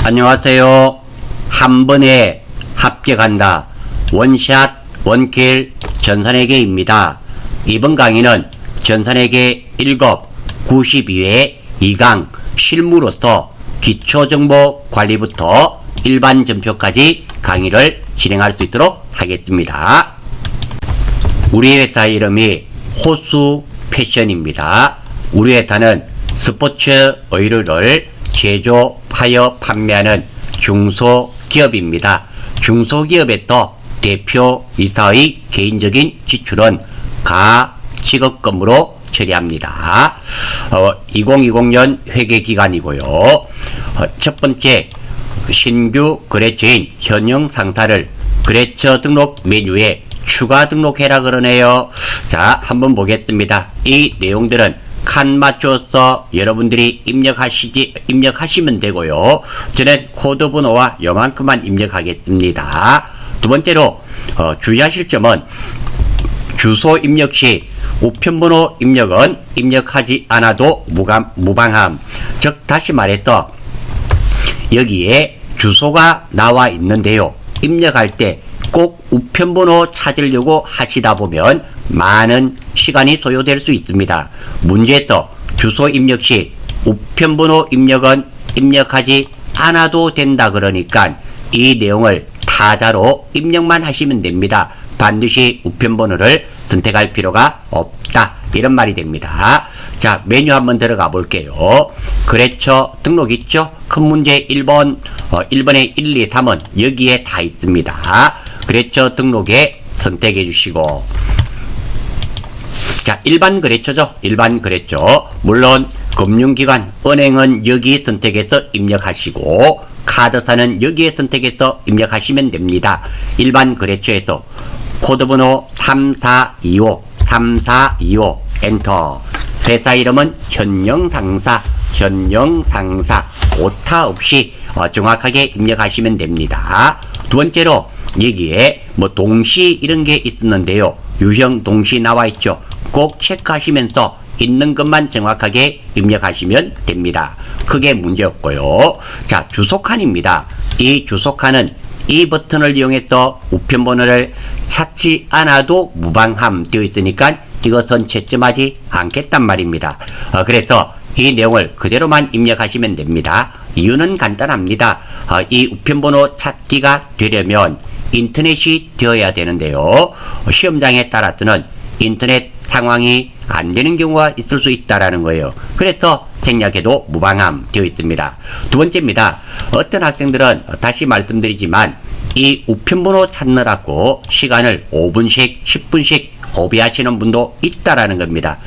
안녕하세요. 한 번에 합격한다. 원샷 원킬 전산회계입니다. 이번 강의는 전산회계 1급 92회 2강 실무로서 기초정보 관리부터 일반 전표까지 강의를 진행할 수 있도록 하겠습니다. 우리 회사 이름이 호수 패션입니다. 우리 회사는 스포츠 의류를 제조, 파여, 판매하는 중소기업입니다. 중소기업에서 대표이사의 개인적인 지출은 가직업금으로 처리합니다. 2020년 회계기간이고요. 첫 번째, 신규 거래처인 현영 상사를 거래처 등록 메뉴에 추가 등록해라 그러네요. 자, 한번 보겠습니다. 이 내용들은 칸 맞춰서 여러분들이 입력하시면 되고요. 저는 코드 번호와 요만큼만 입력하겠습니다. 두 번째로 주의하실 점은 주소 입력 시 우편번호 입력은 입력하지 않아도 무방함. 즉 다시 말해서 여기에 주소가 나와 있는데요. 입력할 때 꼭 우편번호 찾으려고 하시다 보면 많은 시간이 소요될 수 있습니다. 문제에서 주소 입력 시 우편번호 입력은 입력하지 않아도 된다 그러니까 이 내용을 타자로 입력만 하시면 됩니다. 반드시 우편번호를 선택할 필요가 없다. 이런 말이 됩니다. 자, 메뉴 한번 들어가 볼게요. 거래처 등록 있죠? 큰 문제 1번, 1번에 1, 2, 3은 여기에 다 있습니다. 거래처 등록에 선택해 주시고, 자, 일반 거래처죠. 일반 거래처. 물론 금융기관, 은행은 여기 선택해서 입력하시고 카드사는 여기에 선택해서 입력하시면 됩니다. 일반 거래처에서 코드번호 3425 엔터. 회사 이름은 현영상사 오타 없이 정확하게 입력하시면 됩니다. 두 번째로 여기에 뭐 동시 이런 게 있었는데요. 유형 동시 나와 있죠. 꼭 체크하시면서 있는 것만 정확하게 입력하시면 됩니다. 크게 문제 없고요. 자, 주소칸입니다. 이 주소칸은 이 버튼을 이용해서 우편번호를 찾지 않아도 무방함 되어 있으니까 이것은 채점하지 않겠단 말입니다. 그래서 이 내용을 그대로만 입력하시면 됩니다. 이유는 간단합니다. 이 우편번호 찾기가 되려면 인터넷이 되어야 되는데요. 시험장에 따라서는 인터넷 상황이 안 되는 경우가 있을 수 있다라는 거예요. 그래서 생략해도 무방함 되어 있습니다. 두 번째입니다. 어떤 학생들은 다시 말씀드리지만 이 우편번호 찾느라고 시간을 5분씩 10분씩 허비하시는 분도 있다라는 겁니다.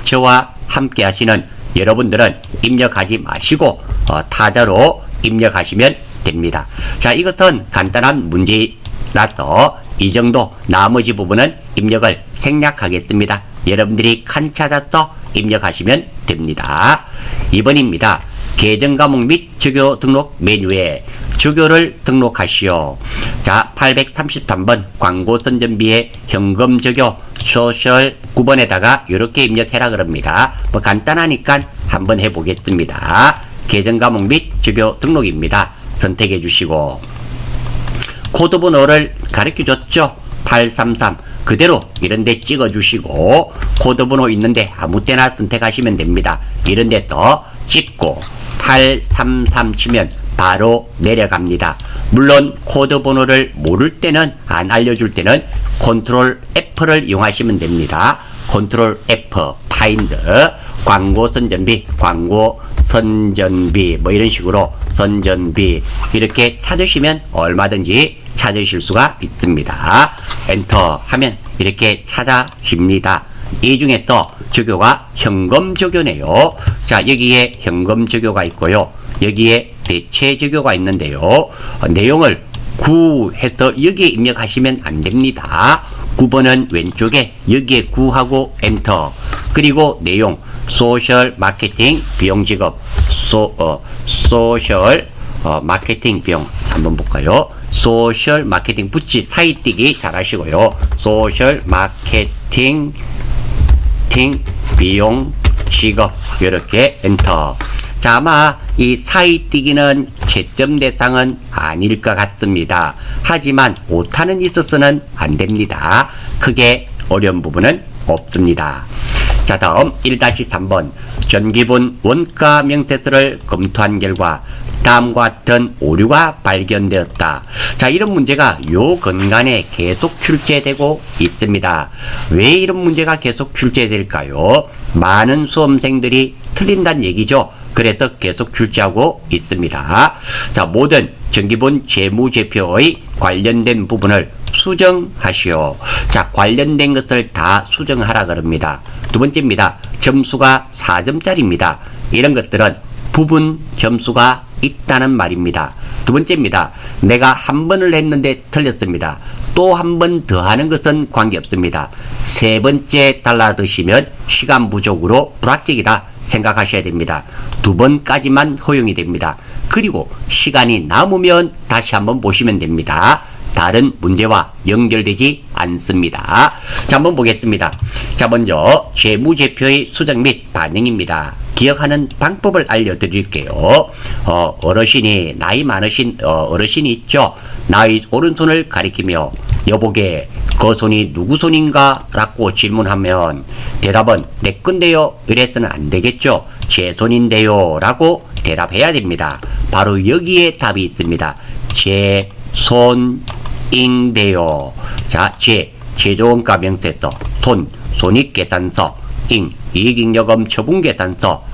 저와 함께 하시는 여러분들은 입력하지 마시고 타자로 입력하시면 됩니다. 자, 이것은 간단한 문제라서 이 정도, 나머지 부분은 입력을 생략하겠습니다. 여러분들이 칸 찾아서 입력하시면 됩니다. 2번입니다. 계정과목 및 주교 등록 메뉴에 주교를 등록하시오. 자, 833번 광고 선전비에 현금 주교 소셜 9번에다가 이렇게 입력해라 그럽니다. 뭐 간단하니까 한번 해보겠습니다. 계정과목 및 주교 등록입니다. 선택해 주시고 코드 번호를 가르쳐 줬죠. 833 그대로 이런데 찍어 주시고 코드 번호 있는데 아무 때나 선택하시면 됩니다. 이런데 또 찍고 833 치면 바로 내려갑니다. 물론 코드 번호를 모를 때는, 안 알려줄 때는 컨트롤 F를 이용하시면 됩니다. 컨트롤 F 파인드 광고 선전비 뭐 이런 식으로 선전비 이렇게 찾으시면 얼마든지 찾으실 수가 있습니다. 엔터 하면 이렇게 찾아집니다. 이 중에서 주교가 현금 주교네요. 자, 여기에 현금 주교가 있고요. 여기에 대체 주교가 있는데요. 내용을 구해서 여기에 입력하시면 안 됩니다. 9번은 왼쪽에 여기에 구하고 엔터. 그리고 내용 소셜 마케팅 비용 지급 소셜 마케팅 비용 한번 볼까요? 소셜 마케팅 붙이 사이뛰기 잘 하시고요. 소셜 마케팅 비용 지급 이렇게 엔터. 자, 아마 이 사이뛰기는 채점 대상은 아닐 것 같습니다. 하지만 오타는 있어서는 안 됩니다. 크게 어려운 부분은 없습니다. 자, 다음 1-3번 전기분 원가 명세서를 검토한 결과 다음과 같은 오류가 발견되었다. 자, 이런 문제가 요 근간에 계속 출제되고 있습니다. 왜 이런 문제가 계속 출제될까요? 많은 수험생들이 틀린다는 얘기죠. 그래서 계속 출제하고 있습니다. 자, 모든 전기분 재무제표의 관련된 부분을 수정하시오. 자, 관련된 것을 다 수정하라 그럽니다. 두 번째입니다. 점수가 4점짜리입니다. 이런 것들은 부분 점수가 있다는 말입니다. 두 번째입니다. 내가 한 번을 했는데 틀렸습니다. 또 한 번 더 하는 것은 관계없습니다. 세 번째 달라드시면 시간 부족으로 불합격이다 생각하셔야 됩니다. 두 번까지만 허용이 됩니다. 그리고 시간이 남으면 다시 한번 보시면 됩니다. 다른 문제와 연결되지 않습니다. 자, 한번 보겠습니다. 자, 먼저 재무제표의 수정 및 반영입니다. 기억하는 방법을 알려드릴게요. 어르신이 나이 많으신 어르신이 있죠. 나의 오른손을 가리키며 여보게 그 손이 누구 손인가? 라고 질문하면 대답은 내 건데요. 이래서는 안 되겠죠. 제 손인데요. 라고 대답해야 됩니다. 바로 여기에 답이 있습니다. 제 손인데요. 자, 제조원가 명세서, 손익계산서, 이익잉여금 처분계산서,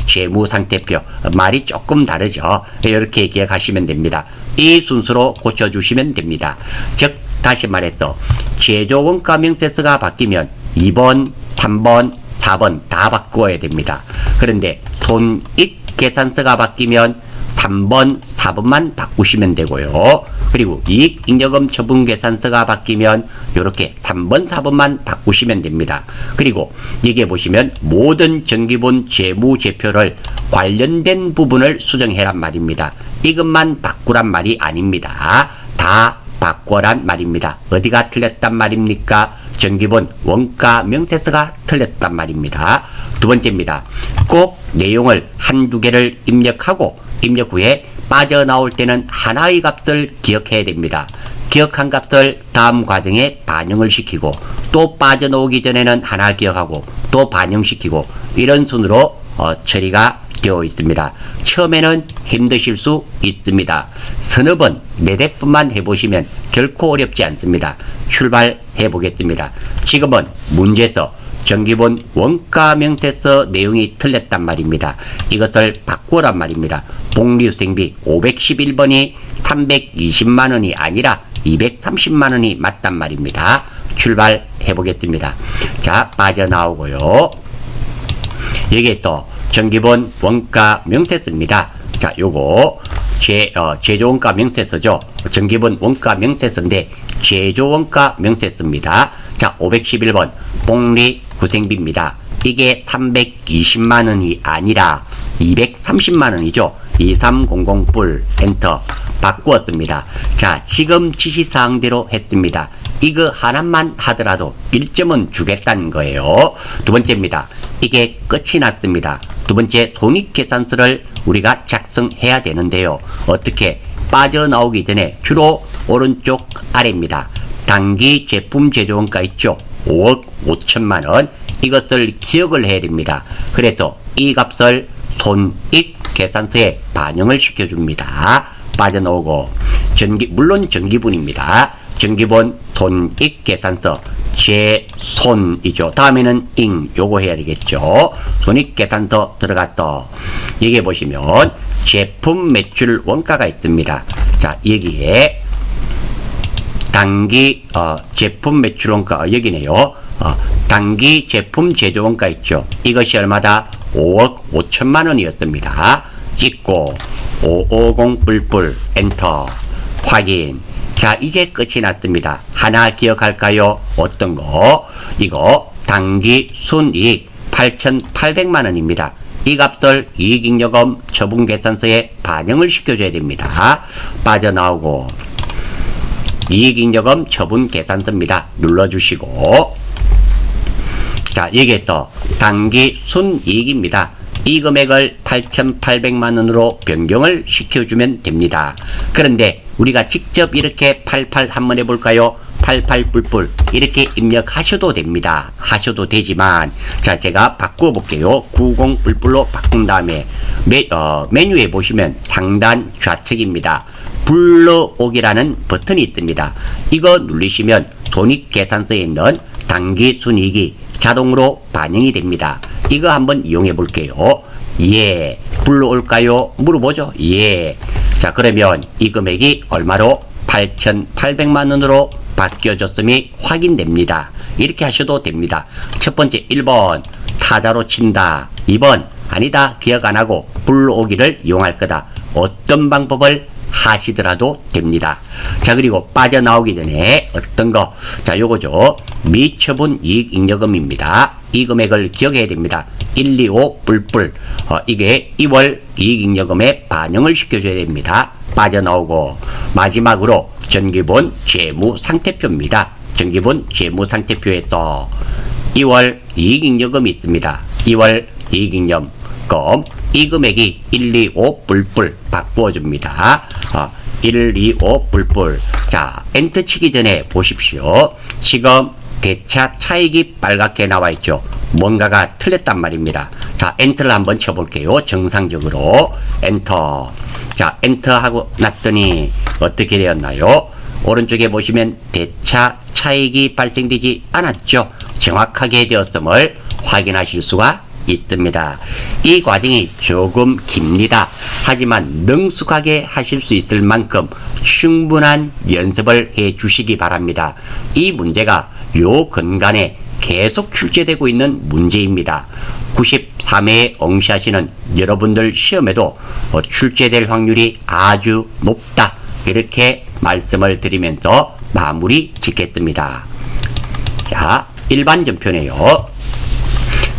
재무상태표. 말이 조금 다르죠. 이렇게 기억하시면 됩니다. 이 순서로 고쳐주시면 됩니다. 즉 다시 말해서 제조원가 명세서가 바뀌면 2번, 3번, 4번 다 바꾸어야 됩니다. 그런데 손익계산서가 바뀌면 3번, 4번만 바꾸시면 되고요. 그리고 이익잉여금 처분계산서가 바뀌면 이렇게 3번, 4번만 바꾸시면 됩니다. 그리고 여기에 보시면 모든 전기분 재무제표를 관련된 부분을 수정해란 말입니다. 이것만 바꾸란 말이 아닙니다. 다 바꿔란 말입니다. 어디가 틀렸단 말입니까? 전기분 원가 명세서가 틀렸단 말입니다. 두 번째입니다. 꼭 내용을 한두 개를 입력하고 입력 후에 빠져나올 때는 하나의 값을 기억해야 됩니다. 기억한 값을 다음 과정에 반영을 시키고 또 빠져나오기 전에는 하나 기억하고 또 반영시키고 이런 순으로 처리가 되어 있습니다. 처음에는 힘드실 수 있습니다. 서너 번, 4대뿐만 해보시면 결코 어렵지 않습니다. 출발해 보겠습니다. 지금은 문제에서 전기분 원가 명세서 내용이 틀렸단 말입니다. 이것을 바꾸란 말입니다. 복리후생비 511번이 320만원이 아니라 230만원이 맞단 말입니다. 출발해 보겠습니다. 자, 빠져나오고요. 여기에 또 전기분 원가 명세서입니다. 자, 요거 제조원가 명세서죠. 전기분 원가 명세서인데 제조원가 명세서입니다. 자, 511번 복리후생비입니다. 이게 320만원이 아니라 230만원이죠. 2300불 엔터 바꾸었습니다. 자, 지금 지시사항대로 했습니다. 이거 하나만 하더라도 1점은 주겠다는 거예요. 두 번째입니다. 이게 끝이 났습니다. 두 번째 손익계산서를 우리가 작성해야 되는데요. 어떻게? 빠져나오기 전에 주로 오른쪽 아래입니다. 단기 제품 제조원가 있죠. 5억 5천만원. 이것을 기억을 해야 됩니다. 그래서 이 값을 손익계산서에 반영을 시켜줍니다. 빠져나오고 물론 전기분입니다. 전기분 손익계산서 제손이죠. 다음에는 요거 해야 되겠죠. 손익계산서 들어갔어. 여기에 보시면 제품 매출 원가가 있습니다. 자, 여기에 단기 제품 매출 원가 여기네요. 단기 제품 제조 원가 있죠. 이것이 얼마다? 5억 5천만 원이었습니다. 찍고 550불 엔터 확인. 자, 이제 끝이 났습니다. 하나 기억할까요? 어떤 거? 이거 단기 순이익 8,800만 원입니다. 이 값을 이익잉여금 처분계산서에 반영을 시켜줘야 됩니다. 빠져나오고 이익잉여금 처분계산서입니다. 눌러주시고 자, 여기에 또 단기 순이익입니다. 이 금액을 8,800만 원으로 변경을 시켜주면 됩니다. 그런데 우리가 직접 이렇게 88 한번 해볼까요? 88 이렇게 입력하셔도 됩니다. 하셔도 되지만 자, 제가 바꾸어 볼게요. 90 로 바꾼 다음에 메뉴에 보시면 상단 좌측입니다. 불러오기라는 버튼이 있습니다. 이거 누르시면 손익계산서에 있는 당기순이익이 자동으로 반영이 됩니다. 이거 한번 이용해 볼게요. 예. 불러올까요? 물어보죠. 예. 자, 그러면 이 금액이 얼마로? 8,800만 원으로 바뀌어졌음이 확인됩니다. 이렇게 하셔도 됩니다. 첫 번째 1번 타자로 친다. 2번 아니다. 기억 안 하고 불러오기를 이용할 거다. 어떤 방법을 하시더라도 됩니다. 자, 그리고 빠져나오기 전에 어떤 거, 자, 요거죠. 미처분 이익잉여금입니다. 이 금액을 기억해야 됩니다. 125 이게 2월 이익잉여금에 반영을 시켜줘야 됩니다. 빠져나오고 마지막으로 전기본 재무상태표입니다. 전기본 재무상태표에서 2월 이익잉여금이 있습니다. 2월 이익잉여금 이 금액이 125 바꾸어줍니다. 125 자, 엔터 치기 전에 보십시오. 지금 대차 차익이 빨갛게 나와 있죠. 뭔가가 틀렸단 말입니다. 자, 엔터를 한번 쳐볼게요. 정상적으로 엔터. 자, 엔터 하고 났더니 어떻게 되었나요? 오른쪽에 보시면 대차 차익이 발생되지 않았죠. 정확하게 되었음을 확인하실 수가 있습니다. 이 과정이 조금 깁니다. 하지만 능숙하게 하실 수 있을 만큼 충분한 연습을 해 주시기 바랍니다. 이 문제가 요 근간에 계속 출제되고 있는 문제입니다. 93회에 응시하시는 여러분들 시험에도 출제될 확률이 아주 높다. 이렇게 말씀을 드리면서 마무리 짓겠습니다. 자, 일반 전표네요.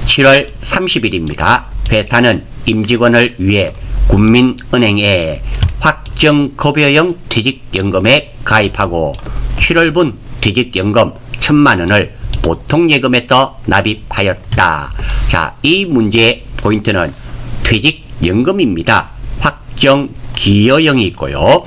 7월 30일입니다. 회사는 임직원을 위해 국민은행에 확정급여형 퇴직연금에 가입하고 7월분 퇴직연금 1,000만원을 보통예금에서 납입하였다. 자, 이 문제의 포인트는 퇴직연금입니다. 확정기여형이 있고요.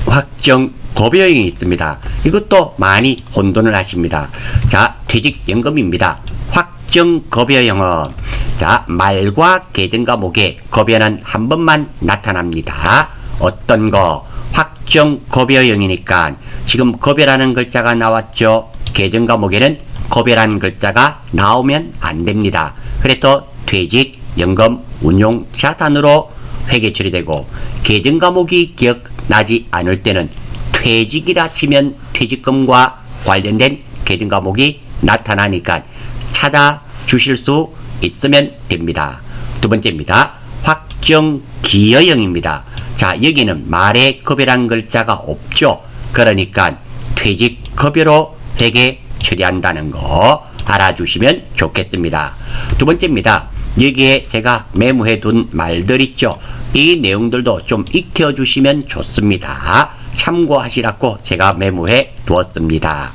확정급여형이 있습니다. 이것도 많이 혼돈을 하십니다. 자, 퇴직연금입니다. 확정급여형은 자, 말과 계정과목의 급여는 한 번만 나타납니다. 어떤 거? 확정급여형이니까 지금 급여라는 글자가 나왔죠. 계정과목에는 급여라는 글자가 나오면 안 됩니다. 그래서 퇴직연금 운용자산으로 회계 처리되고 계정과목이 기억나지 않을 때는 퇴직이라 치면 퇴직금과 관련된 계정과목이 나타나니까 찾아주실 수 있으면 됩니다. 두 번째입니다. 확정기여형입니다. 자, 여기는 말에 급여라는 글자가 없죠. 그러니까 퇴직급여로 회계 처리한다는 거 알아주시면 좋겠습니다. 두 번째입니다. 여기에 제가 메모해 둔 말들 있죠. 이 내용들도 좀 익혀주시면 좋습니다. 참고하시라고 제가 메모해 두었습니다.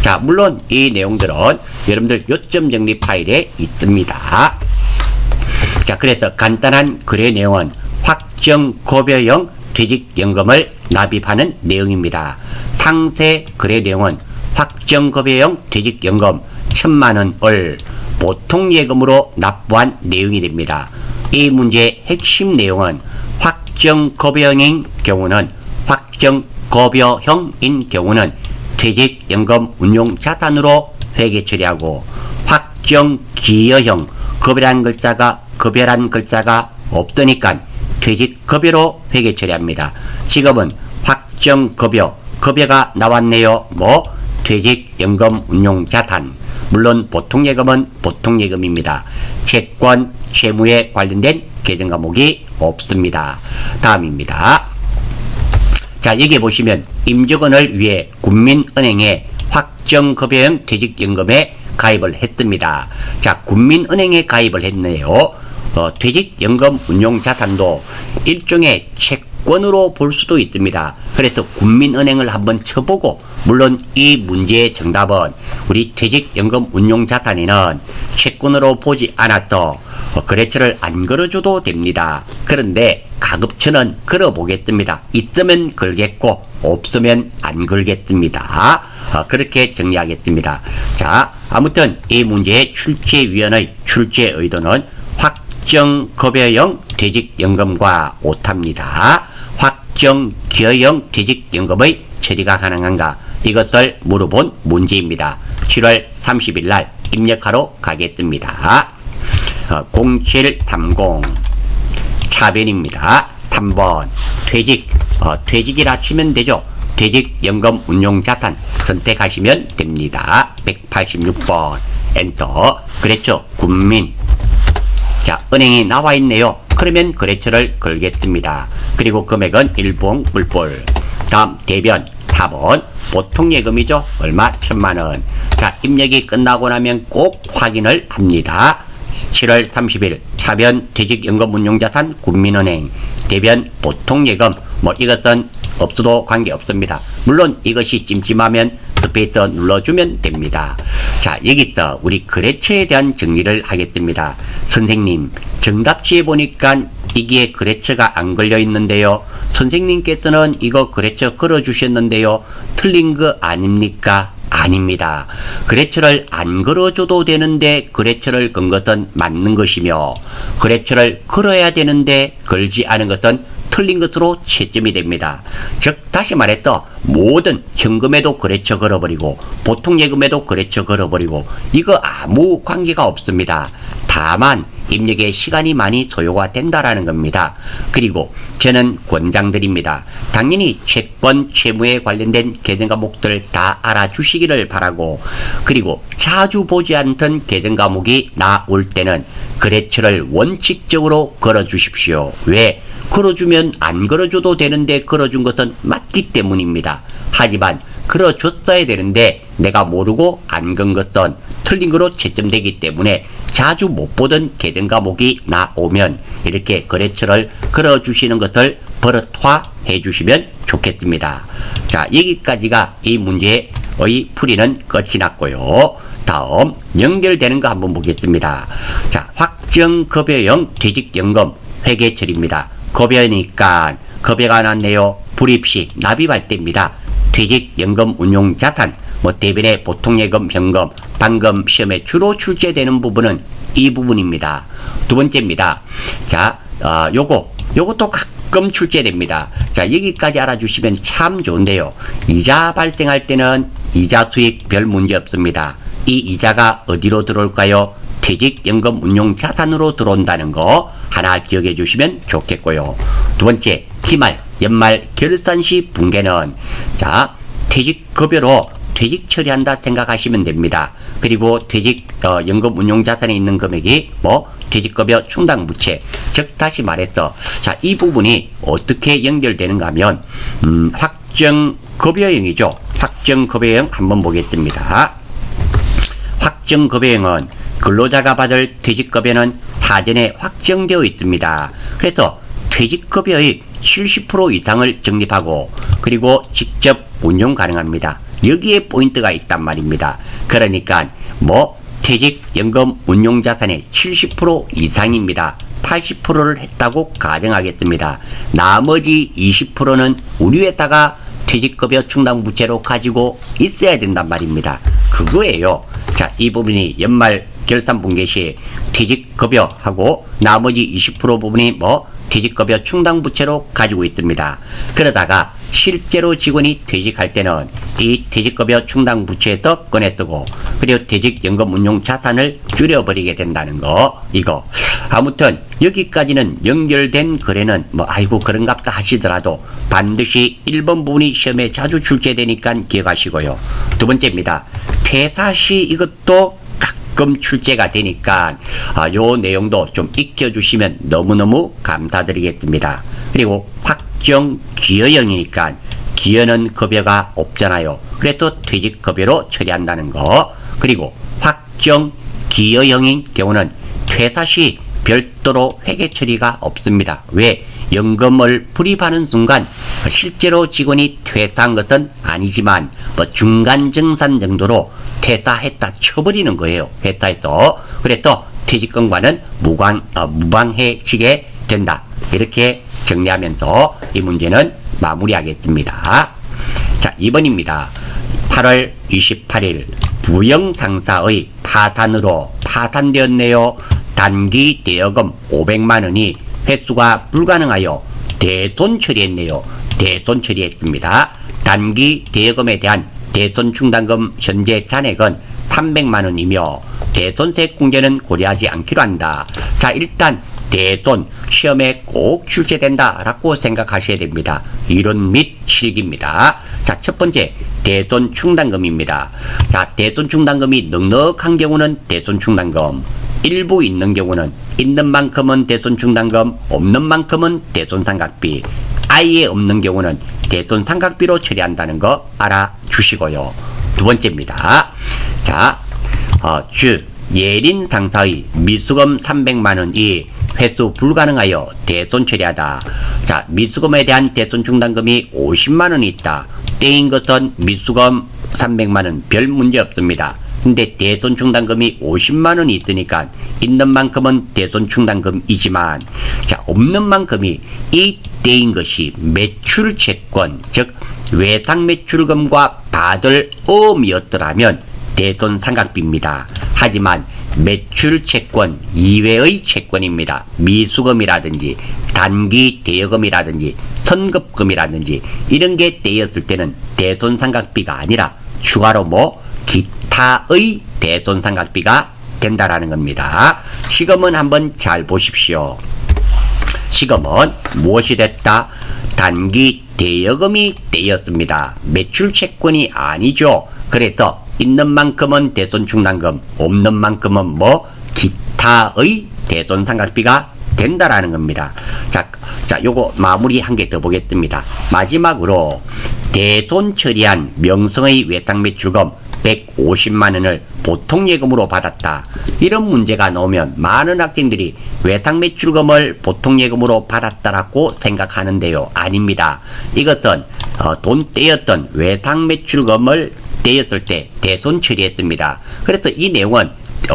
자, 물론 이 내용들은 여러분들 요점 정리 파일에 있습니다. 자, 그래서 간단한 거래 내용은 확정급여형 퇴직연금을 납입하는 내용입니다. 상세 거래 내용은 확정급여형 퇴직연금 1,000만원을 보통예금으로 납부한 내용이 됩니다. 이 문제의 핵심 내용은 확정급여형인 경우는 퇴직연금 운용자산으로 회계 처리하고 확정기여형 급여란 글자가 없으니까 퇴직급여로 회계 처리합니다. 지금은 확정급여가 나왔네요. 퇴직연금 운용자산. 물론 보통예금은 보통예금입니다. 채권, 채무에 관련된 계정과목이 없습니다. 다음입니다. 자, 여기 보시면 임직원을 위해 국민은행에 확정급여형 퇴직연금에 가입을 했습니다. 자, 국민은행에 가입을 했네요. 퇴직연금 운용자산도 일종의 채권으로 볼 수도 있습니다. 그래서 국민은행을 한번 쳐보고, 물론 이 문제의 정답은 우리 퇴직연금 운용자산에는 채권으로 보지 않아서 거래처를 안 걸어줘도 됩니다. 그런데 가급처는 걸어보겠습니다. 있으면 걸겠고 없으면 안 걸겠습니다. 그렇게 정리하겠습니다. 자, 아무튼 이 문제의 출제위원의 출제 의도는 확정급여형 퇴직연금과 오탑니다. 확정기여형 퇴직연금의 처리가 가능한가? 이것을 물어본 문제입니다. 7월 30일 날 입력하러 가겠습니다. 0730 차변입니다. 3번 퇴직이라 치면 되죠. 퇴직연금 운용자산 선택하시면 됩니다. 186번 엔터. 그렇죠. 군민. 자, 은행이 나와 있네요. 그러면 거래처를 걸겠습니다. 그리고 금액은 일봉 불불. 다음 대변 4번 보통 예금이죠. 얼마? 1000만원. 자, 입력이 끝나고 나면 꼭 확인을 합니다. 7월 30일 차변 퇴직연금 운용자산 국민은행 대변 보통 예금 이것은 없어도 관계없습니다. 물론 이것이 찜찜하면 스페이스 눌러주면 됩니다. 자, 여기서 우리 거래처에 대한 정리를 하겠습니다. 선생님, 정답지에 보니까 이게 거래처가 안 걸려 있는데요. 선생님께서는 이거 거래처 걸어주셨는데요. 틀린 거 아닙니까? 아닙니다. 거래처를 안 걸어줘도 되는데 거래처를 건 것은 맞는 것이며 거래처를 걸어야 되는데 걸지 않은 것은 틀린 것으로 채점이 됩니다. 즉 다시 말해서 모든 현금에도 거래처 걸어버리고 보통 예금에도 거래처 걸어버리고 이거 아무 관계가 없습니다. 다만 입력에 시간이 많이 소요가 된다라는 겁니다. 그리고 저는 권장드립니다. 당연히 채권, 채무에 관련된 계정 과목들 다 알아주시기를 바라고 그리고 자주 보지 않던 계정 과목이 나올 때는 거래처를 원칙적으로 걸어주십시오. 왜? 걸어주면 안 걸어줘도 되는데 걸어준 것은 맞기 때문입니다. 하지만 걸어줬어야 되는데 내가 모르고 안 건 것은 틀린 거로 채점되기 때문에 자주 못 보던 계정 과목이 나오면 이렇게 거래처를 걸어주시는 것을 버릇화해 주시면 좋겠습니다. 자, 여기까지가 이 문제의 풀이는 끝이 났고요. 다음 연결되는 거 한번 보겠습니다. 자, 확정급여형 퇴직연금 회계처리입니다. 급여니까 급여가 났네요. 불입시 납입할 때입니다. 퇴직연금 운용자산 대변의 보통예금, 현금, 방금 시험에 주로 출제되는 부분은 이 부분입니다. 두 번째입니다. 자, 요것도 가끔 출제됩니다. 자, 여기까지 알아주시면 참 좋은데요. 이자 발생할 때는 이자 수익 별 문제 없습니다. 이 이자가 어디로 들어올까요? 퇴직연금 운용자산으로 들어온다는 거 하나 기억해 주시면 좋겠고요. 두 번째, 기말, 연말 결산 시 붕괴는 자, 퇴직급여로 퇴직 처리한다 생각하시면 됩니다. 그리고 퇴직연금 운용자산에 있는 금액이 퇴직급여 충당부채. 즉 다시 말해서 자, 이 부분이 어떻게 연결되는가 하면 확정급여형이죠. 확정급여형 한번 보겠습니다. 확정급여형은 근로자가 받을 퇴직급여는 사전에 확정되어 있습니다. 그래서 퇴직급여의 70% 이상을 적립하고 그리고 직접 운용 가능합니다. 여기에 포인트가 있단 말입니다. 그러니까 퇴직연금 운용자산의 70% 이상입니다. 80%를 했다고 가정하겠습니다. 나머지 20%는 우리 회사가 퇴직급여 충당부채로 가지고 있어야 된단 말입니다. 그거예요. 자, 이 부분이 연말 결산 붕괴 시 퇴직급여하고 나머지 20% 부분이 퇴직급여 충당부채로 가지고 있습니다. 그러다가 실제로 직원이 퇴직할 때는 이 퇴직급여 충당부채에서 꺼내 쓰고 그리고 퇴직연금 운용자산을 줄여버리게 된다는 거 이거 아무튼 여기까지는 연결된 거래는 아이고 그런갑다 하시더라도 반드시 1번 부분이 시험에 자주 출제되니까 기억하시고요. 두 번째입니다. 퇴사 시 이것도 가끔 출제가 되니까 요 내용도 좀 익혀주시면 너무너무 감사드리겠습니다. 그리고 확정기여형이니까 기여는 급여가 없잖아요. 그래서 퇴직급여로 처리한다는 거. 그리고 확정기여형인 경우는 퇴사 시 별도로 회계 처리가 없습니다. 왜? 연금을 불입하는 순간 실제로 직원이 퇴사한 것은 아니지만 중간 정산 정도로 퇴사했다 쳐버리는 거예요. 회사에서. 그래서 퇴직금과는 무방해지게 된다. 이렇게 정리하면서 이 문제는 마무리하겠습니다. 자, 2번입니다. 8월 28일 부영상사의 파산으로 파산되었네요. 단기 대여금 500만 원이 회수가 불가능하여 대손 처리했네요. 대손 처리했습니다. 단기 대여금에 대한 대손 충당금 현재 잔액은 300만 원이며 대손세 공제는 고려하지 않기로 한다. 자, 일단 대손 시험에 꼭 출제된다 라고 생각하셔야 됩니다. 이론 및 실기입니다. 자, 첫 번째 대손 충당금입니다. 자, 대손 충당금이 넉넉한 경우는 대손 충당금, 일부 있는 경우는 있는 만큼은 대손 충당금, 없는 만큼은 대손 상각비, 아예 없는 경우는 대손 상각비로 처리한다는 거 알아주시고요. 두 번째입니다. 자, 즉 예린 상사의 미수금 300만 원이 회수 불가능하여 대손 처리하다. 자, 미수금에 대한 대손 충당금이 50만 원이 있다. 때인 것은 미수금 300만 원 별 문제 없습니다. 근데 대손 충당금이 50만 원이 있으니까 있는 만큼은 대손 충당금이지만, 자, 없는 만큼이 이 때인 것이 매출 채권, 즉 외상 매출금과 받을 어음이었더라면 대손 상각비입니다. 하지만 매출 채권 이외의 채권입니다. 미수금이라든지 단기 대여금이라든지 선급금이라든지 이런 게 떼였을 때는 대손 상각비가 아니라 추가로 기타의 대손 상각비가 된다라는 겁니다. 시금은 한번 잘 보십시오. 시금은 무엇이 됐다? 단기 대여금이 떼였습니다. 매출 채권이 아니죠. 그래서 있는 만큼은 대손 충당금, 없는 만큼은 기타의 대손 상각비가 된다라는 겁니다. 자, 요거 마무리 한 개 더 보겠습니다. 마지막으로 대손 처리한 명성의 외상 매출금 150만 원을 보통예금으로 받았다. 이런 문제가 나오면 많은 학생들이 외상 매출금을 보통예금으로 받았다라고 생각하는데요. 아닙니다. 이것은 돈 떼였던 외상 매출금을 떼였을 때 대손 처리했습니다. 그래서 이 내용은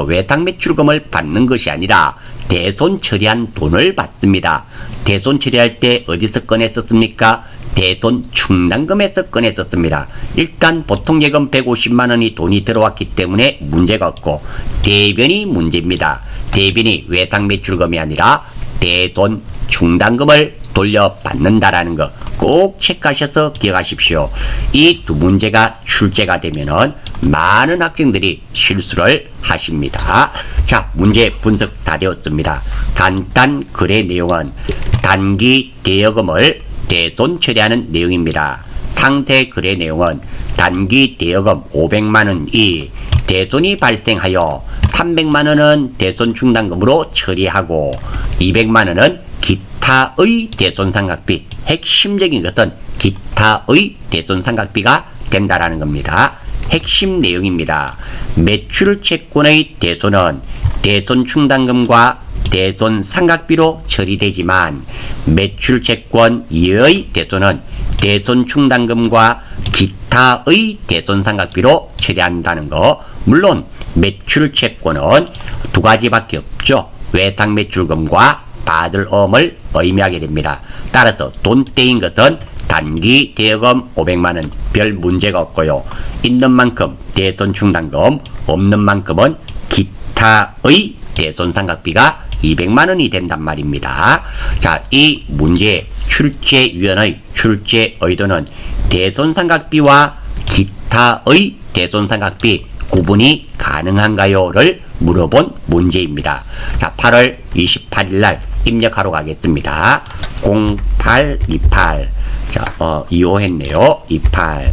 외상 매출금을 받는 것이 아니라 대손 처리한 돈을 받습니다. 대손 처리할 때 어디서 꺼냈었습니까? 대손 충당금에서 꺼냈었습니다. 일단 보통예금 150만 원이 돈이 들어왔기 때문에 문제가 없고, 대변이 문제입니다. 대변이 외상 매출금이 아니라 대손 충당금을 돌려받는다라는 거 꼭 체크하셔서 기억하십시오. 이 두 문제가 출제가 되면은 많은 학생들이 실수를 하십니다. 자, 문제 분석 다 되었습니다. 간단 거래 내용은 단기 대여금을 대손 처리하는 내용입니다. 상세 거래 내용은 단기 대여금 500만 원이 대손이 발생하여 300만 원은 대손 충당금으로 처리하고 200만 원은 기타의 대손 상각비, 핵심적인 것은 기타의 대손 상각비가 된다라는 겁니다. 핵심 내용입니다. 매출 채권의 대손은 대손 충당금과 대손 상각비로 처리되지만 매출 채권 이의 대손은 대손 충당금과 기타의 대손 상각비로 처리한다는 거. 물론 매출 채권은 두 가지밖에 없죠. 외상 매출금과 받을 어음을 의미하게 됩니다. 따라서 돈 떼인 것은 단기 대여금 500만 원 별 문제가 없고요. 있는 만큼 대손 충당금, 없는 만큼은 기타의 대손 상각비가 200만 원이 된단 말입니다. 자, 이 문제 출제위원의 출제 의도는 대손 상각비와 기타의 대손 상각비 구분이 가능한가요를 물어본 문제입니다. 자, 8월 28일 날 입력하러 가겠습니다. 0828. 자, 25했네요. 28.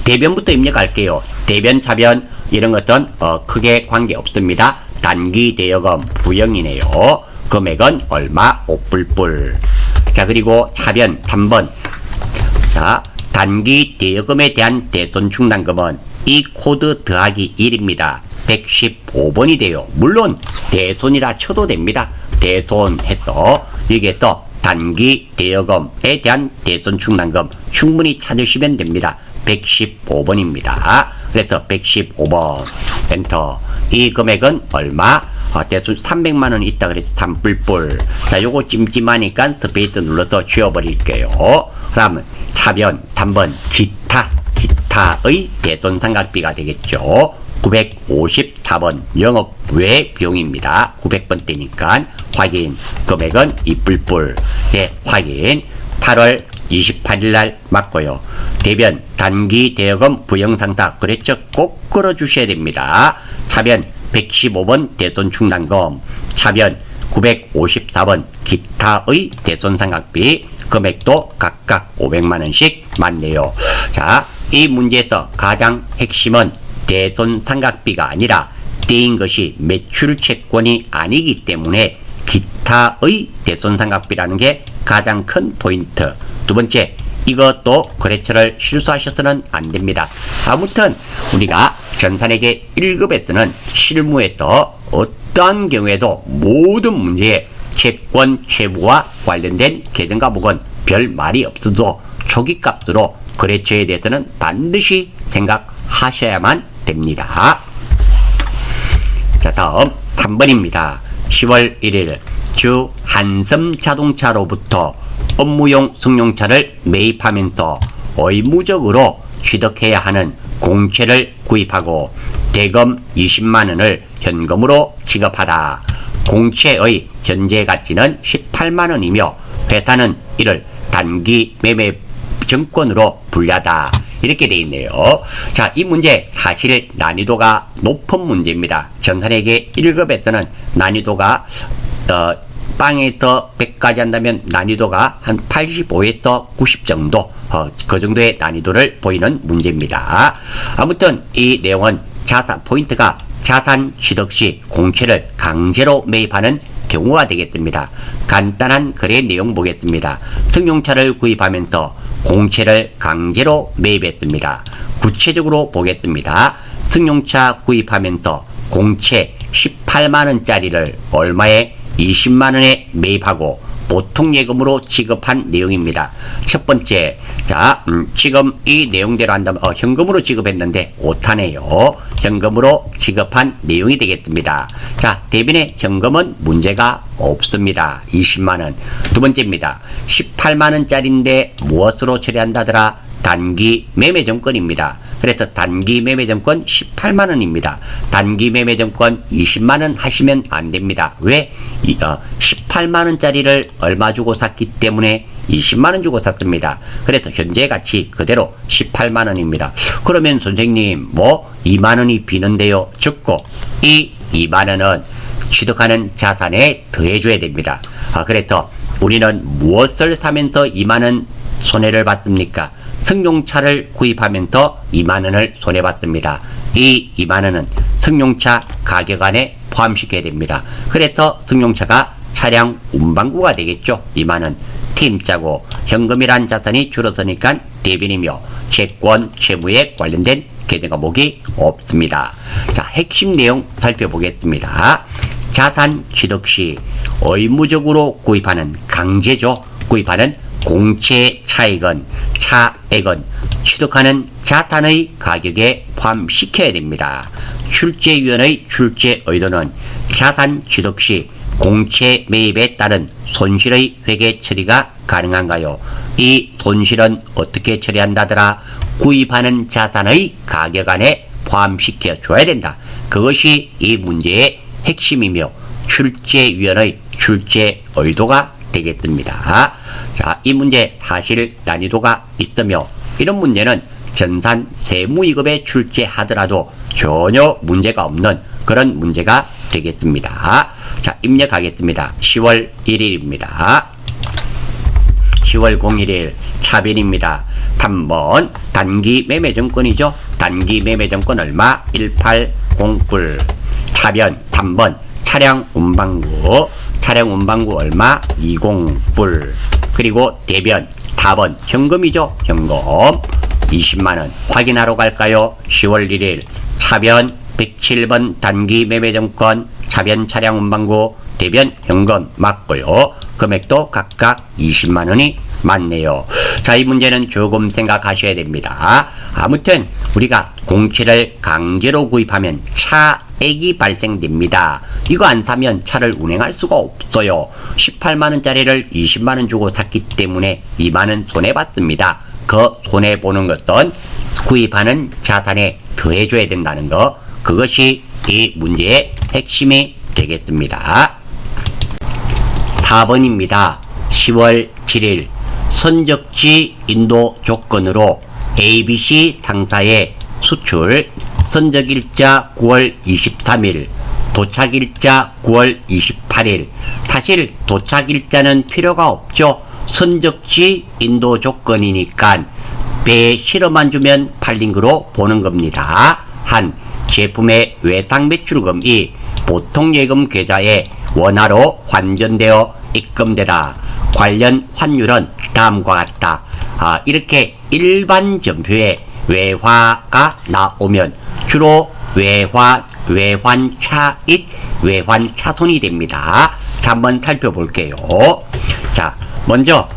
대변부터 입력할게요. 대변, 차변 이런 것은 크게 관계 없습니다. 단기 대여금 부영이네요. 금액은 얼마? 5불불. 자, 그리고 차변 3번. 자, 단기 대여금에 대한 대손 충당금은 이 코드 더하기 1입니다. 115번이 돼요. 물론 대손이라 쳐도 됩니다. 대손 해서 이게 또 단기 대여금에 대한 대손 충당금 충분히 찾으시면 됩니다. 115번입니다. 그래서 115번 엔터. 이 금액은 얼마? 대손 300만 원 있다 그랬죠. 산불불. 자, 요거 찜찜하니까 스페이스 눌러서 지워버릴게요. 그다음 차변 3번 기타의 대손상각비가 되겠죠. 954번 영업외 비용입니다. 900번대니까 확인. 금액은 이뿔뿔. 네, 확인. 8월 28일 날 맞고요. 대변 단기 대여금 부영상사 그랬죠. 꼭 걸어주셔야 됩니다. 차변 115번 대손 충당금, 차변 954번 기타의 대손상각비 금액도 각각 500만원씩 맞네요. 자, 이 문제에서 가장 핵심은 대손상각비가 아니라 떼인 것이 매출채권이 아니기 때문에 기타의 대손상각비라는 게 가장 큰 포인트. 두 번째, 이것도 거래처를 실수하셔서는 안 됩니다. 아무튼 우리가 전산회계 1급에서는 실무에서 어떠한 경우에도 모든 문제에 채권 채무와 관련된 계정 과목은 별 말이 없어도 초기값으로 거래처에 대해서는 반드시 생각하셔야만 됩니다. 자, 다음 3번입니다. 10월 1일 주 한섬자동차로부터 업무용 승용차를 매입하면서 의무적으로 취득해야 하는 공채를 구입하고 대금 20만원을 현금으로 지급하다. 공채의 현재 가치는 18만원이며 회사는 이를 단기 매매 정권으로 분류하다. 이렇게 되어 있네요. 자, 이 문제 사실 난이도가 높은 문제입니다. 전산회계 1급에서는 난이도가 빵에서 100까지 한다면 난이도가 한 85에서 90 정도, 그 정도의 난이도를 보이는 문제입니다. 아무튼 이 내용은 포인트가 자산 취득 시 공채를 강제로 매입하는 경우가 되겠습니다. 간단한 거래 내용 보겠습니다. 승용차를 구입하면서 공채를 강제로 매입했습니다. 구체적으로 보겠습니다. 승용차 구입하면서 공채 18만원짜리를 얼마에 20만원에 매입하고 보통 예금으로 지급한 내용입니다. 첫 번째, 자, 지금 이 내용대로 한다면 현금으로 지급했는데 오타네요. 현금으로 지급한 내용이 되겠습니다. 자, 대변의 현금은 문제가 없습니다. 20만원. 두 번째입니다. 18만원짜리인데 무엇으로 처리한다더라? 단기 매매정권입니다. 그래서 단기 매매정권 18만원입니다. 단기 매매정권 20만원 하시면 안됩니다. 왜? 18만원짜리를 얼마 주고 샀기 때문에 20만원 주고 샀습니다. 그래서 현재 가치 그대로 18만원입니다. 그러면 선생님 2만원이 비는데요. 적고 이 2만원은 취득하는 자산에 더해줘야 됩니다. 그래서 우리는 무엇을 사면서 2만원 손해를 봤습니까? 승용차를 구입하면서 2만원을 손해봤습니다. 이 2만원은 승용차 가격 안에 포함시켜야 됩니다. 그래서 승용차가 차량 운반구가 되겠죠. 2만원. 팀짜고 현금이란 자산이 줄어서니까 대변이며 채권, 채무에 관련된 계정 과목이 없습니다. 자, 핵심 내용 살펴보겠습니다. 자산 취득 시 의무적으로 구입하는 강제죠. 구입하는 공채 차액은 취득하는 자산의 가격에 포함시켜야 됩니다. 출제위원의 출제 의도는 자산 취득 시 공채 매입에 따른 손실의 회계 처리가 가능한가요? 이 손실은 어떻게 처리한다더라? 구입하는 자산의 가격 안에 포함시켜 줘야 된다. 그것이 이 문제의 핵심이며 출제위원의 출제 의도가 되겠습니다. 자, 이 문제 사실 난이도가 있으며 이런 문제는 전산 세무 2급에 출제하더라도 전혀 문제가 없는 그런 문제가 되겠습니다. 자, 입력하겠습니다. 10월 1일입니다. 10월 01일 차변입니다. 3번 단기 매매정권이죠. 단기 매매정권 얼마? 180불. 차변 3번 차량 운반구. 차량 운반구 얼마? 20불. 그리고 대변 4번 현금이죠. 현금 20만원. 확인하러 갈까요? 10월 1일 차변 107번 단기 매매정권, 차변 차량 운반구, 대변 현금 맞고요. 금액도 각각 20만원이 맞네요. 자, 이 문제는 조금 생각하셔야 됩니다. 아무튼 우리가 공채를 강제로 구입하면 차액이 발생됩니다. 이거 안 사면 차를 운행할 수가 없어요. 18만원짜리를 20만원 주고 샀기 때문에 2만원 손해봤습니다. 그 손해보는 것은 구입하는 자산에 더해줘야 된다는 거, 그것이 이 문제의 핵심이 되겠습니다. 4번입니다. 10월 7일 선적지 인도 조건으로 ABC 상사의 수출 선적일자 9월 23일 도착일자 9월 28일. 사실 도착일자는 필요가 없죠. 선적지 인도 조건이니까 배에 실어만 주면 팔린 거로 보는 겁니다. 한 제품의 외상 매출금이 보통 예금 계좌에 원화로 환전되어 입금되다. 관련 환율은 다음과 같다. 이렇게 일반 전표에 외화가 나오면 주로 외환 차익, 외환 차손이 됩니다. 자, 한번 살펴볼게요. 자, 먼저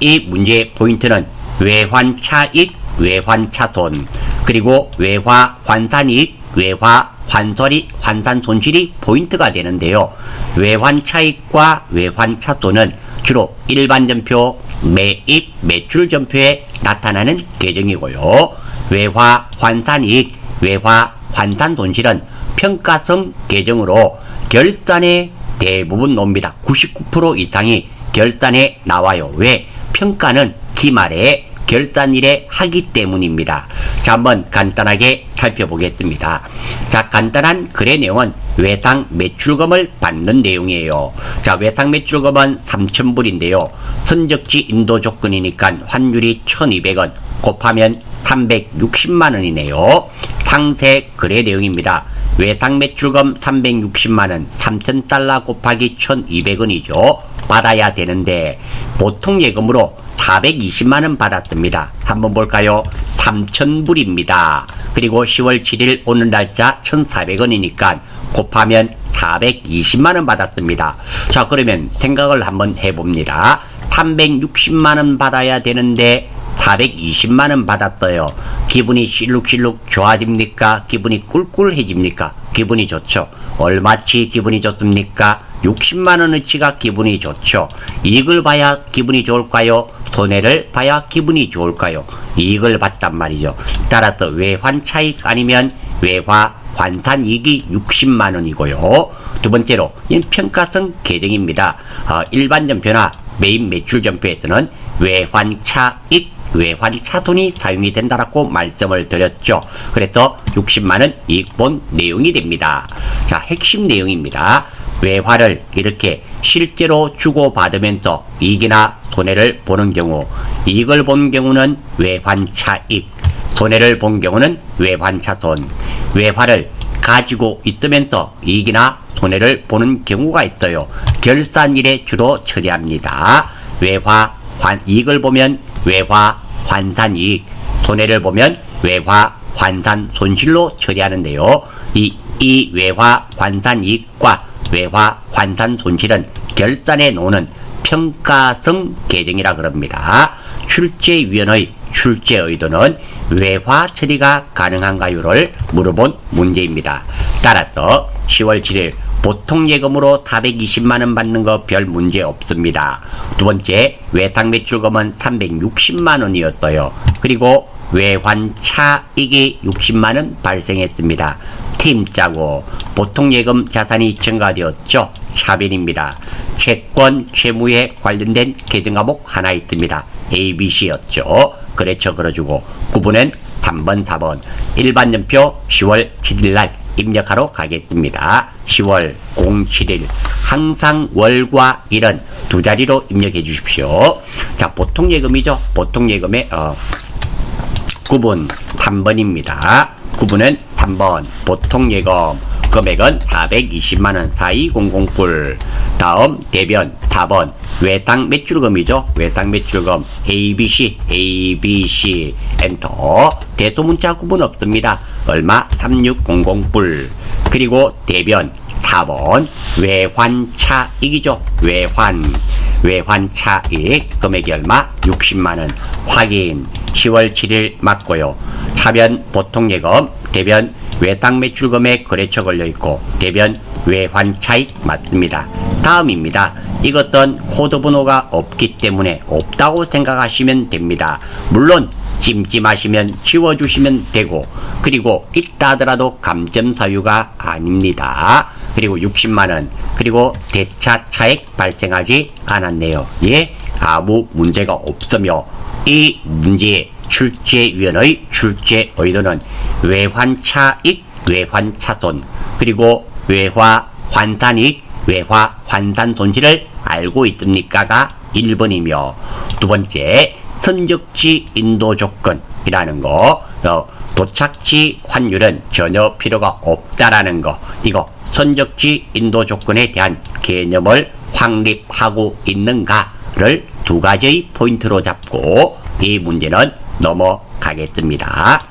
이 문제의 포인트는 외환 차익, 외환 차손, 그리고 외화 환산이익, 외화 환산 손실이 포인트가 되는데요. 외환 차익과 외환 차손은 주로 일반 전표, 매입, 매출 전표에 나타나는 계정이고요. 외화 환산이익, 외화 환산 손실은 평가성 계정으로 결산에 대부분 옵니다. 99% 이상이 결산에 나와요. 왜? 평가는 기말에 결산일에 하기 때문입니다. 자, 한번 간단하게 살펴보겠습니다. 자, 간단한 거래 내용은 외상 매출금을 받는 내용이에요. 자, 외상 매출금은 3,000불인데요. 선적지 인도 조건이니까 환율이 1,200원 곱하면 360만원이네요. 상세 거래 내용입니다. 외상 매출금 360만원, 3,000달러 곱하기 1,200원이죠. 받아야 되는데 보통 예금으로 420만원 받았습니다. 한번 볼까요? 3,000불입니다. 그리고 10월 7일 오늘 날짜 1,400원이니까 곱하면 420만원 받았습니다. 자, 그러면 생각을 한번 해봅니다. 360만원 받아야 되는데 420만원 받았어요. 기분이 실룩실룩 좋아집니까? 기분이 꿀꿀해집니까? 기분이 좋죠. 얼마치 기분이 좋습니까? 60만원어치가 기분이 좋죠. 이익을 봐야 기분이 좋을까요? 손해를 봐야 기분이 좋을까요? 이익을 봤단 말이죠. 따라서 외환 차익 아니면 외화 환산이익이 60만원이고요. 두 번째로 평가성 계정입니다. 일반 전표나 매입 매출 전표에서는 외환 차익, 외환 차손이 사용이 된다라고 말씀을 드렸죠. 그래서 60만원 이익 본 내용이 됩니다. 자, 핵심 내용입니다. 외화를 이렇게 실제로 주고받으면서 이익이나 손해를 보는 경우, 이익을 본 경우는 외환 차익, 손해를 본 경우는 외환 차손. 외화를 가지고 있으면서 이익이나 손해를 보는 경우가 있어요. 결산일에 주로 처리합니다. 이익을 보면 외화 환산이익, 손해를 보면 외화 환산 손실로 처리하는데요. 이 외화 환산이익과 외화 환산 손실은 결산에 놓는 평가성 계정이라 그럽니다. 출제위원의 출제 의도는 외화 처리가 가능한가요를 물어본 문제입니다. 따라서 10월 7일 보통 예금으로 420만원 받는 거 별 문제 없습니다. 두 번째, 외상 매출금은 360만원이었어요. 그리고 외환 차익이 60만원 발생했습니다. 팀 짜고 보통 예금 자산이 증가되었죠. 차변입니다. 채권, 채무에 관련된 계정 과목 하나 있습니다. ABC였죠. 거래처 걸어주고 구분은 3번, 4번. 일반 전표 10월 7일날 입력하러 가겠습니다. 10월 07일 항상 월과 일은 두 자리로 입력해 주십시오. 자, 보통 예금이죠. 보통 예금의 구분 3번입니다. 구분은 3번 보통 예금 금액은 420만원 4200불. 다음 대변 4번 외상 매출금이죠. 외상 매출금 ABC 엔터. 대소문자 구분 없습니다. 얼마? 3600불. 그리고 대변 4번 외환 차익이죠. 외환 차익 금액이 얼마? 60만원. 확인. 10월 7일 맞고요. 차변 보통 예금, 대변 외상 매출금액 거래처 걸려있고 대변 외환 차익 맞습니다. 다음입니다. 이것은 코드 번호가 없기 때문에 없다고 생각하시면 됩니다. 물론 찜찜하시면 지워주시면 되고, 그리고 있다 하더라도 감점사유가 아닙니다. 그리고 60만원, 그리고 대차 차액 발생하지 않았네요. 예, 아무 문제가 없으며 이 문제의 출제위원의 출제 의도는 외환차익, 외환차손, 그리고 외화환산이익, 외화환산 손실을 알고 있습니까가 1번이며, 두 번째 선적지 인도 조건이라는 거, 도착지 환율은 전혀 필요가 없다라는 거, 이거 선적지 인도 조건에 대한 개념을 확립하고 있는가를 두 가지의 포인트로 잡고 이 문제는 넘어가겠습니다.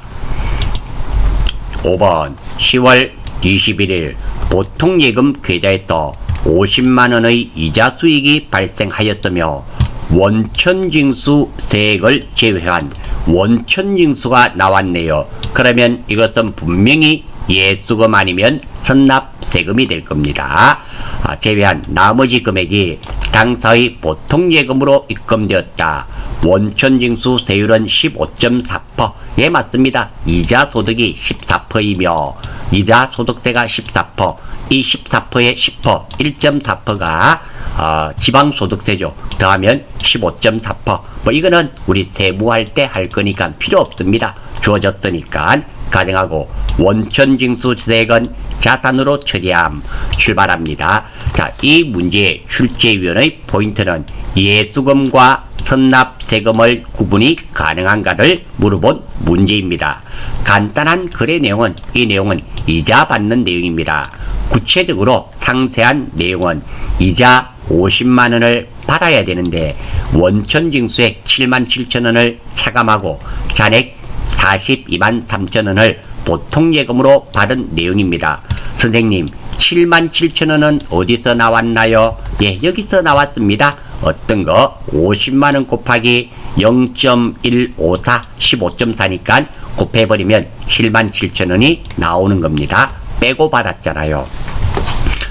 5번 10월 21일 보통예금 계좌에서 50만원의 이자 수익이 발생하였으며 원천징수 세액을 제외한 원천징수가 나왔네요. 그러면 이것은 분명히 예수금 아니면 선납세금이 될 겁니다. 제외한 나머지 금액이 당사의 보통예금으로 입금되었다. 원천징수 세율은 15.4%. 예, 맞습니다. 이자 소득이 14%이며 이자 소득세가 14%. 이 14%의 10%, 1.4%가 지방소득세죠. 더하면 15.4%. 뭐 이거는 우리 세무할 때 할 거니까 필요 없습니다. 주어졌으니까 가정하고 원천징수세액은 자산으로 처리함. 출발합니다. 자, 이 문제의 출제위원의 포인트는 예수금과 선납세금을 구분이 가능한가를 물어본 문제입니다. 간단한 거래 내용은 이 내용은 이자 받는 내용입니다. 구체적으로 상세한 내용은 이자 50만원을 받아야 되는데 원천징수액 77,000원을 차감하고 잔액 42만 3천원을 보통예금으로 받은 내용입니다. 선생님, 77,000원은 어디서 나왔나요? 예, 여기서 나왔습니다. 어떤 거? 50만원 곱하기 0.154, 15.4니까 곱해버리면 77,000원이 나오는 겁니다. 빼고 받았잖아요.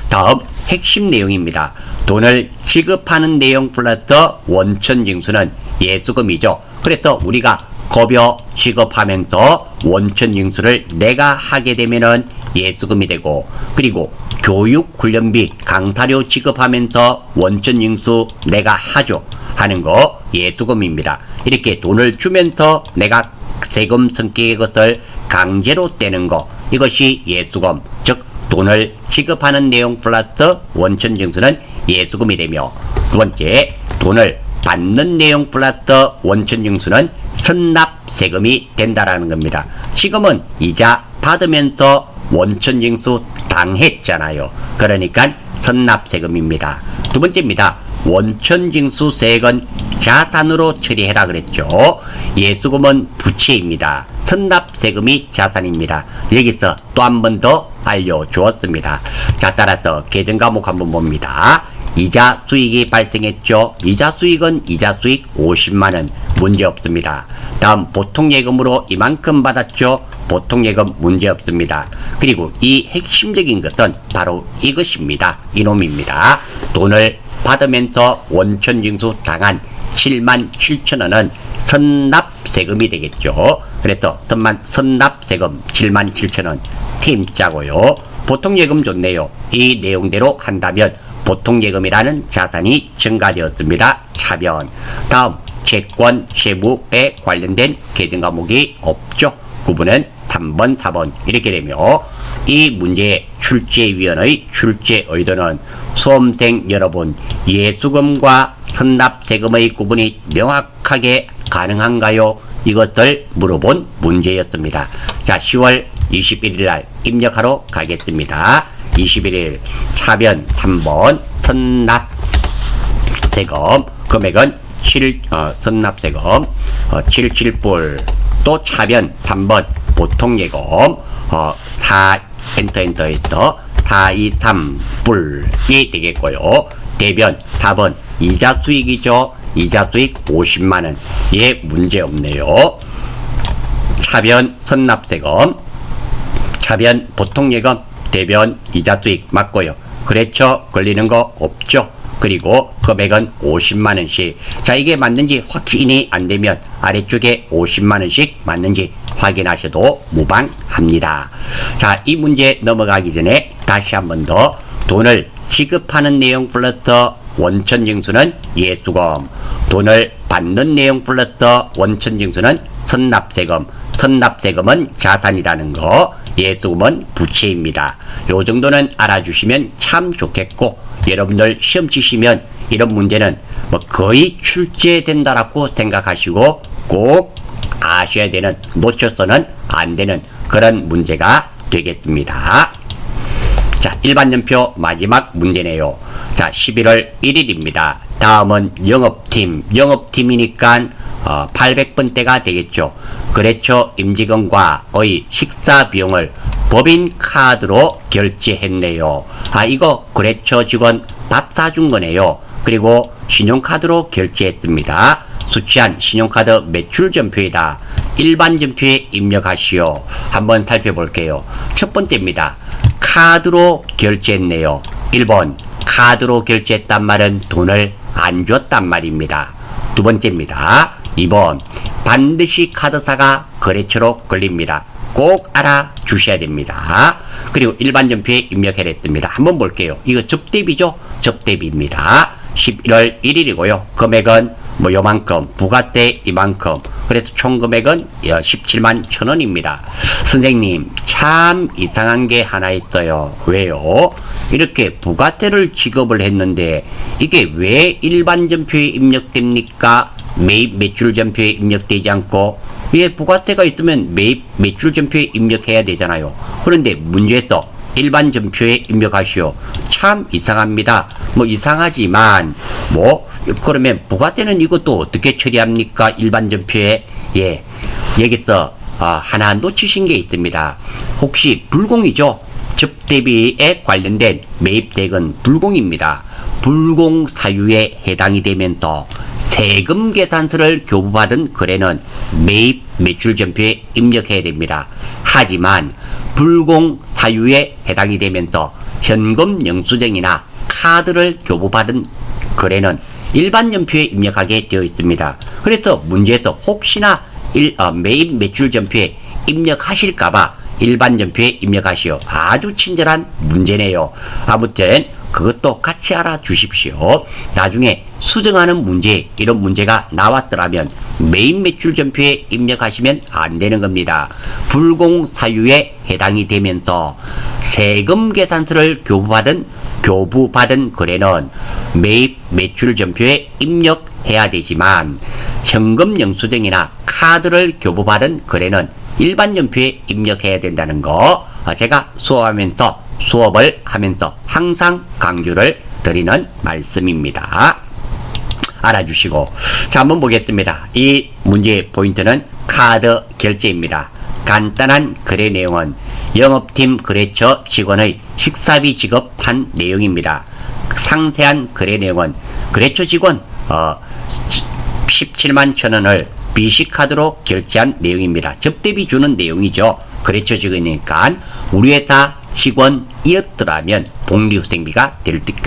다음 핵심 내용입니다. 돈을 지급하는 내용 플러스 원천징수는 예수금이죠. 그래서 우리가 급여 지급하면서 원천징수를 내가 하게 되면은 예수금이 되고, 그리고 교육훈련비 강사료 지급하면서 원천징수 내가 하죠 하는 거 예수금입니다. 이렇게 돈을 주면서 내가 세금 성격의 것을 강제로 떼는 거, 이것이 예수금, 즉 돈을 지급하는 내용 플러스 원천징수는 예수금이 되며, 두 번째 돈을 받는 내용 플러스 원천징수는 선납세금이 된다라는 겁니다. 지금은 이자 받으면서 원천징수 당했잖아요. 그러니까 선납세금입니다. 두 번째입니다. 원천징수세액은 자산으로 처리해라 그랬죠. 예수금은 부채입니다. 선납세금이 자산입니다. 여기서 또 한 번 더 알려주었습니다. 자, 따라서 계정과목 한번 봅니다. 이자 수익이 발생했죠. 이자 수익은 이자 수익 50만원 문제없습니다. 다음 보통예금으로 이만큼 받았죠. 보통예금 문제없습니다. 그리고 이 핵심적인 것은 바로 이것입니다. 이놈입니다. 돈을 받으면서 원천징수 당한 77,000원은 선납세금이 되겠죠. 그래서 선납세금 77,000원 팀짜고요. 보통예금 좋네요. 이 내용대로 한다면 보통예금이라는 자산이 증가되었습니다. 차변. 다음 채권 세무에 관련된 계정과목이 없죠. 구분은 3번, 4번 이렇게 되며, 이 문제의 출제위원의 출제 의도는 수험생 여러분, 예수금과 선납세금의 구분이 명확하게 가능한가요? 이것을 물어본 문제였습니다. 자, 10월 21일 날 입력하러 가겠습니다. 21일 차변 3번 선납세금 금액은 선납세금 77불. 또 차변 3번 보통예금 엔터 423불이 되겠고요. 대변 4번 이자 수익이죠. 이자 수익 50만원. 예, 문제없네요. 차변 선납세금 차변 보통예금, 대변 이자 수익 맞고요. 거래처 걸리는 거 없죠. 그리고 금액은 50만원씩. 자, 이게 맞는지 확인이 안 되면 아래쪽에 50만원씩 맞는지 확인하셔도 무방합니다. 자, 이 문제 넘어가기 전에 다시 한 번 더 돈을 지급하는 내용 플러스 원천징수는 예수금, 돈을 받는 내용 플러스 원천징수는 선납세금, 선납세금은 자산이라는 거, 예수금은 부채입니다. 요 정도는 알아주시면 참 좋겠고, 여러분들 시험 치시면 이런 문제는 뭐 거의 출제된다라고 생각하시고 꼭 아셔야 되는, 놓쳐서는 안 되는 그런 문제가 되겠습니다. 자, 일반연표 마지막 문제네요. 자, 11월 1일입니다. 다음은 영업팀, 영업팀이니까 800번대가 되겠죠. 거래처 임직원과의 식사 비용을 법인카드로 결제했네요. 아, 이거 거래처 직원 밥 사준 거네요. 그리고 신용카드로 결제했습니다. 수취한 신용카드 매출전표이다. 일반전표에 입력하시오. 한번 살펴볼게요. 첫 번째입니다. 카드로 결제했네요. 1번, 카드로 결제했단 말은 돈을 안 줬단 말입니다. 두 번째입니다. 2번, 반드시 카드사가 거래처로 걸립니다. 꼭 알아주셔야 됩니다. 그리고 일반전표에 입력해냈습니다. 한번 볼게요. 이거 접대비죠? 접대비입니다. 11월 1일이고요. 금액은 뭐 요만큼, 부가세 이만큼, 그래서 총 금액은 17만 1,000원입니다. 선생님, 참 이상한 게 하나 있어요. 왜요? 이렇게 부가세를 지급을 했는데 이게 왜 일반전표에 입력됩니까? 매입 매출전표에 입력되지 않고, 왜 부가세가 있으면 매입 매출전표에 입력해야 되잖아요. 그런데 문제에서 일반전표에 입력하시오. 참 이상합니다. 뭐 이상하지만 뭐 그러면 부가세는 이것도 어떻게 처리합니까? 일반전표에. 예, 여기서 하나 놓치신 게 있습니다. 혹시 불공이죠? 접대비에 관련된 매입대금은 불공입니다. 불공 사유에 해당이 되면서 세금 계산서를 교부받은 거래는 매입 매출전표에 입력해야 됩니다. 하지만 불공 사유에 해당이 되면서 현금 영수증이나 카드를 교부받은 거래는 일반전표에 입력하게 되어 있습니다. 그래서 문제에서 혹시나 매입 매출전표에 입력하실까봐 일반전표에 입력하시오. 아주 친절한 문제네요. 아무튼 그것도 같이 알아주십시오. 나중에 수정하는 문제, 이런 문제가 나왔더라면 매입 매출전표에 입력하시면 안 되는 겁니다. 불공 사유에 해당이 되면서 세금 계산서를 교부받은 거래는 매입 매출전표에 입력해야 되지만 현금 영수증이나 카드를 교부받은 거래는 일반전표에 입력해야 된다는 거, 제가 수업을 하면서 항상 강조를 드리는 말씀입니다. 알아주시고, 자, 한번 보겠습니다. 이 문제의 포인트는 카드 결제입니다. 간단한 거래 내용은 영업팀 거래처 직원의 식사비 지급한 내용입니다. 상세한 거래 내용은 거래처 직원 17만 1,000원을 BC카드로 결제한 내용입니다. 접대비 주는 내용이죠. 거래처 직원이니까 우리 회사 직원이었더라면 복리후생비가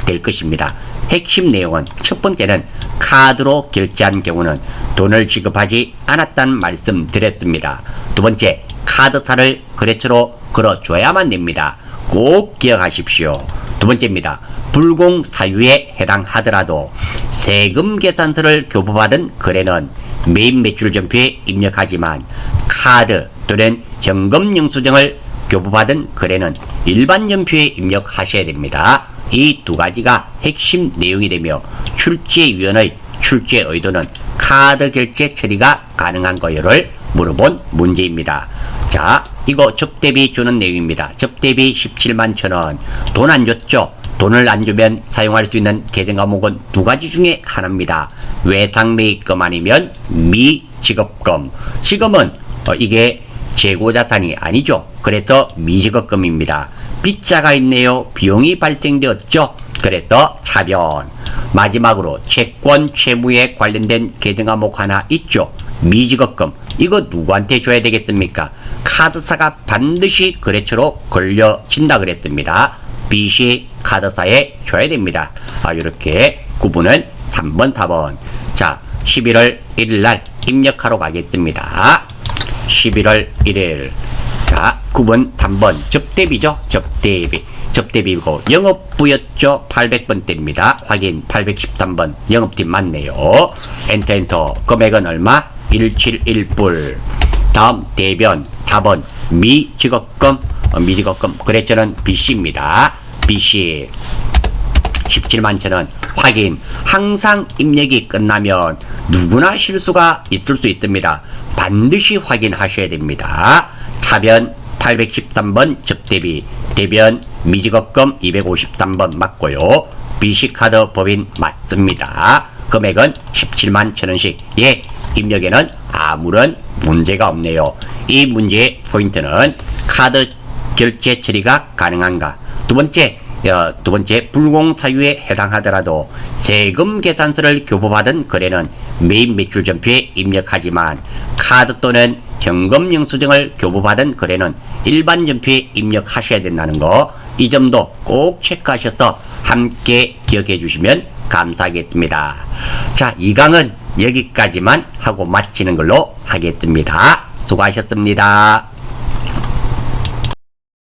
될 것입니다. 핵심 내용은 첫 번째는 카드로 결제한 경우는 돈을 지급하지 않았다는 말씀 드렸습니다. 두 번째, 카드사를 거래처로 걸어줘야만 됩니다. 꼭 기억하십시오. 두 번째입니다. 불공 사유에 해당하더라도 세금 계산서를 교부받은 거래는 매입 매출전표에 입력하지만 카드 또는 현금 영수증을 교부받은 거래는 일반전표에 입력하셔야 됩니다. 이 두 가지가 핵심 내용이 되며 출제위원의 출제 의도는 카드 결제 처리가 가능한 거요를 물어본 문제입니다. 자, 이거 접대비 주는 내용입니다. 접대비 17만 1,000원. 돈 안 줬죠? 돈을 안 주면 사용할 수 있는 계정 과목은 두 가지 중에 하나입니다. 외상매입금 아니면 미지급금. 지금은 이게 재고자산이 아니죠. 그래서 미지급금입니다. 빚자가 있네요. 비용이 발생되었죠. 그래서 차변. 마지막으로 채권, 채무에 관련된 계정 항목 하나 있죠. 미지급금. 이거 누구한테 줘야 되겠습니까? 카드사가 반드시 거래처로 걸려진다 그랬습니다. 빚이 카드사에 줘야 됩니다. 이렇게 구분은 3번, 4번. 자, 11월 1일 날 입력하러 가겠습니다. 11월 1일. 자, 9번 3번 접대비죠. 접대비고 영업부였죠. 800번대입니다. 확인. 813번 영업팀 맞네요. 엔터. 금액은 얼마? 171불. 다음 대변 4번 미지급금. 미지급금 거래처는 BC입니다. BC 17만 천원. 확인. 항상 입력이 끝나면 누구나 실수가 있을 수 있습니다. 반드시 확인하셔야 됩니다. 차변 813번 접대비, 대변 미지급금 253번 맞고요. BC카드 법인 맞습니다. 금액은 17만 천원씩. 예, 입력에는 아무런 문제가 없네요. 이 문제의 포인트는 카드 결제 처리가 가능한가. 두 번째 불공사유에 해당하더라도 세금 계산서를 교부받은 거래는 매입 매출 전표에 입력하지만 카드 또는 현금 영수증을 교부받은 거래는 일반 전표에 입력하셔야 된다는 거, 이 점도 꼭 체크하셔서 함께 기억해 주시면 감사하겠습니다. 자, 이 강은 여기까지만 하고 마치는 걸로 하겠습니다. 수고하셨습니다.